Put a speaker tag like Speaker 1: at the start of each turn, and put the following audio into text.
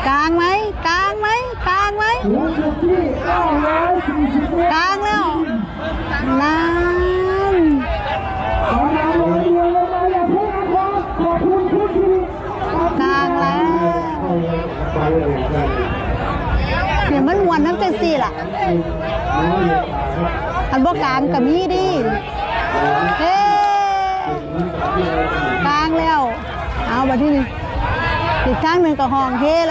Speaker 1: กลางไหมกลางไหมกลางไหมกลางแล้วนั่นกลางแล้วเนี่ยมันมวนน้ำเจสี่ล่ะอันบ่กลางกับมีดิเฮ้กลางแล้วเอามาที่นี่อีกครั้งหนึ่งก็ห้องเฮแล้ว